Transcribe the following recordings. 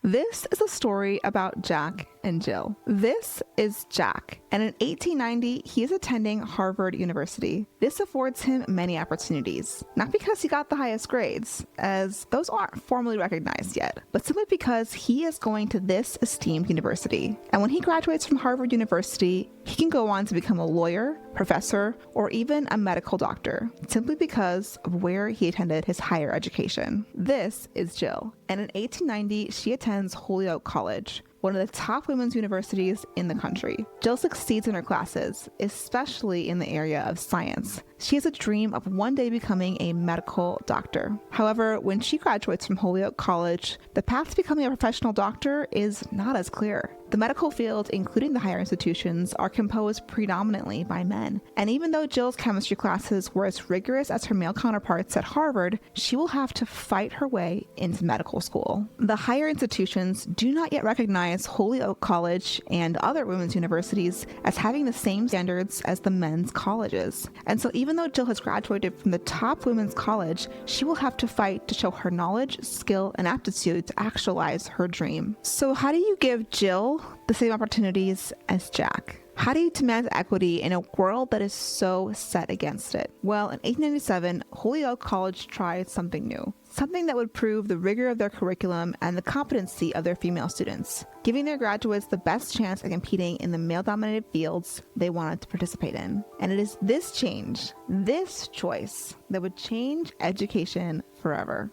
This is a story about Jack and Jill. This is Jack, and in 1890, he is attending Harvard University. This affords him many opportunities, not because he got the highest grades, as those aren't formally recognized yet, but simply because he is going to this esteemed university. And when he graduates from Harvard University, he can go on to become a lawyer, professor, or even a medical doctor, simply because of where he attended his higher education. This is Jill, and in 1890, she attends Holyoke College, one of the top women's universities in the country. Jill succeeds in her classes, especially in the area of science. She has a dream of one day becoming a medical doctor. However, when she graduates from Holyoke College, the path to becoming a professional doctor is not as clear. The medical field, including the higher institutions, are composed predominantly by men. And even though Jill's chemistry classes were as rigorous as her male counterparts at Harvard, she will have to fight her way into medical school. The higher institutions do not yet recognize Holyoke College and other women's universities as having the same standards as the men's colleges. And so even though Jill has graduated from the top women's college, she will have to fight to show her knowledge, skill, and aptitude to actualize her dream. So how do you give Jill the same opportunities as Jack? How do you demand equity in a world that is so set against it? Well, in 1897, Holyoke College tried something new, something that would prove the rigor of their curriculum and the competency of their female students, giving their graduates the best chance at competing in the male-dominated fields they wanted to participate in. And it is this change, this choice, that would change education forever.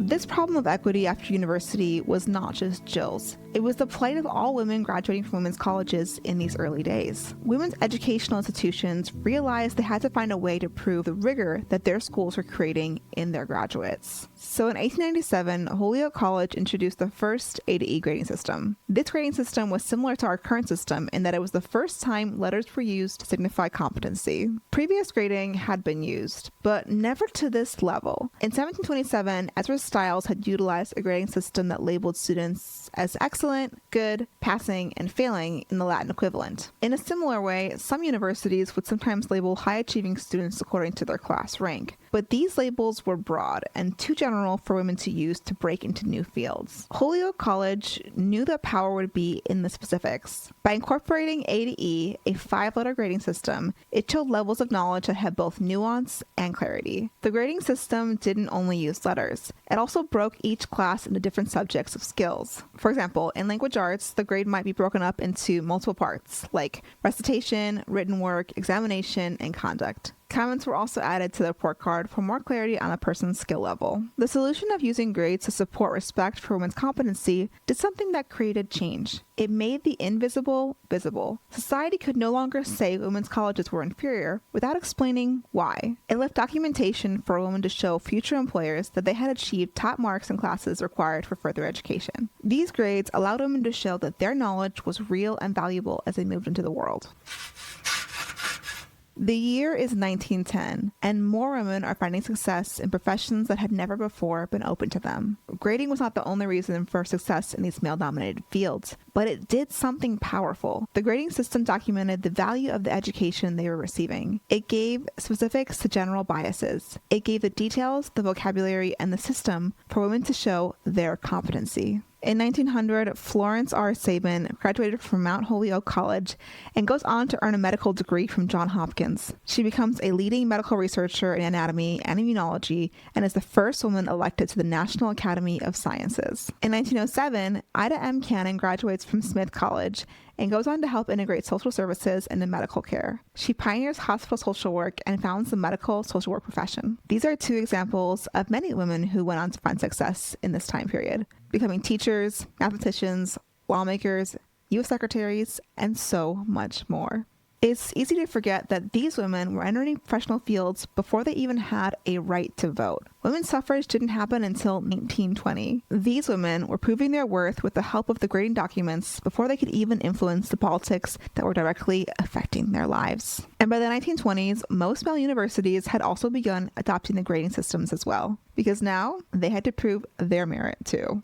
This problem of equity after university was not just Jill's. It was the plight of all women graduating from women's colleges in these early days. Women's educational institutions realized they had to find a way to prove the rigor that their schools were creating in their graduates. So in 1897, Holyoke College introduced the first A to E grading system. This grading system was similar to our current system in that it was the first time letters were used to signify competency. Previous grading had been used, but never to this level. In 1727, Ezra Stiles had utilized a grading system that labeled students as excellent, good, passing, and failing in the Latin equivalent. In a similar way, some universities would sometimes label high-achieving students according to their class rank, but these labels were broad and too general for women to use to break into new fields. Holyoke College knew that power would be in the specifics. By incorporating A to E, a 5-letter grading system, it showed levels of knowledge that had both nuance and clarity. The grading system didn't only use letters. It also broke each class into different subjects of skills. For example, in language arts, the grade might be broken up into multiple parts, like recitation, written work, examination, and conduct. Comments were also added to the report card for more clarity on a person's skill level. The solution of using grades to support respect for women's competency did something that created change. It made the invisible visible. Society could no longer say women's colleges were inferior without explaining why. It left documentation for a woman to show future employers that they had achieved top marks in classes required for further education. These grades allowed women to show that their knowledge was real and valuable as they moved into the world. The year is 1910, and more women are finding success in professions that had never before been open to them. Grading was not the only reason for success in these male-dominated fields, but it did something powerful. The grading system documented the value of the education they were receiving. It gave specifics to general biases. It gave the details, the vocabulary, and the system for women to show their competency. In 1900, Florence R. Sabin graduated from Mount Holyoke College and goes on to earn a medical degree from Johns Hopkins. She becomes a leading medical researcher in anatomy and immunology and is the first woman elected to the National Academy of Sciences. In 1907, Ida M. graduates from Smith College and goes on to help integrate social services into medical care. She pioneers hospital social work and founds the medical social work profession. These are two examples of many women who went on to find success in this time period, becoming teachers, mathematicians, lawmakers, U.S. secretaries, and so much more. It's easy to forget that these women were entering professional fields before they even had a right to vote. Women's suffrage didn't happen until 1920. These women were proving their worth with the help of the grading documents before they could even influence the politics that were directly affecting their lives. And by the 1920s, most male universities had also begun adopting the grading systems as well, because now they had to prove their merit too.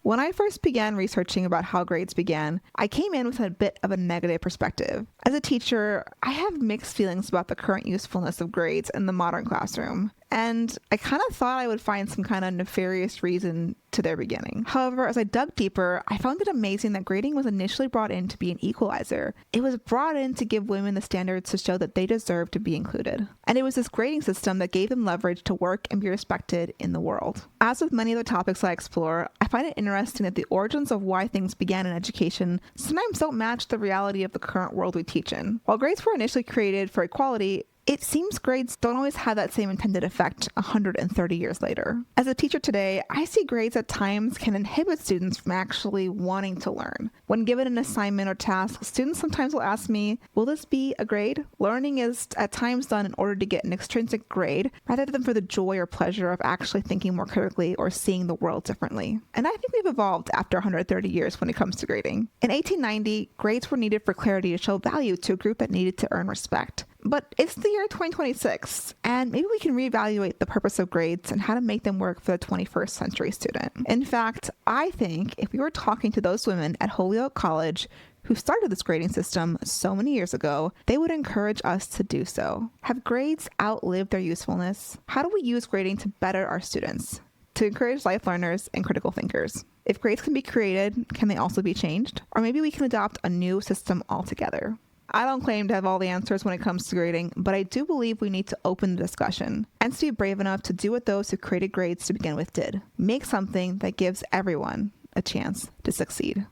When I first began researching about how grades began, I came in with a bit of a negative perspective. As a teacher, I have mixed feelings about the current usefulness of grades in the modern classroom, and I kind of thought I would find some kind of nefarious reason to their beginning. However, as I dug deeper, I found it amazing that grading was initially brought in to be an equalizer. It was brought in to give women the standards to show that they deserve to be included. And it was this grading system that gave them leverage to work and be respected in the world. As with many other topics I explore, I find it interesting that the origins of why things began in education sometimes don't match the reality of the current world we teach in. While grades were initially created for equality, it seems grades don't always have that same intended effect 130 years later. As a teacher today, I see grades at times can inhibit students from actually wanting to learn. When given an assignment or task, students sometimes will ask me, will this be a grade? Learning is at times done in order to get an extrinsic grade rather than for the joy or pleasure of actually thinking more critically or seeing the world differently. And I think we've evolved after 130 years when it comes to grading. In 1890, grades were needed for clarity to show value to a group that needed to earn respect. But it's the year 2026, and maybe we can reevaluate the purpose of grades and how to make them work for the 21st century student. In fact, I think if we were talking to those women at Holyoke College who started this grading system so many years ago, they would encourage us to do so. Have grades outlived their usefulness? How do we use grading to better our students, to encourage life learners and critical thinkers? If grades can be created, can they also be changed? Or maybe we can adopt a new system altogether. I don't claim to have all the answers when it comes to grading, but I do believe we need to open the discussion and to be brave enough to do what those who created grades to begin with did. Make something that gives everyone a chance to succeed.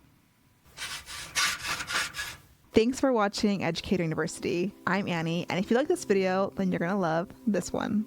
Thanks for watching Educator University. I'm Annie, and if you like this video, then you're going to love this one.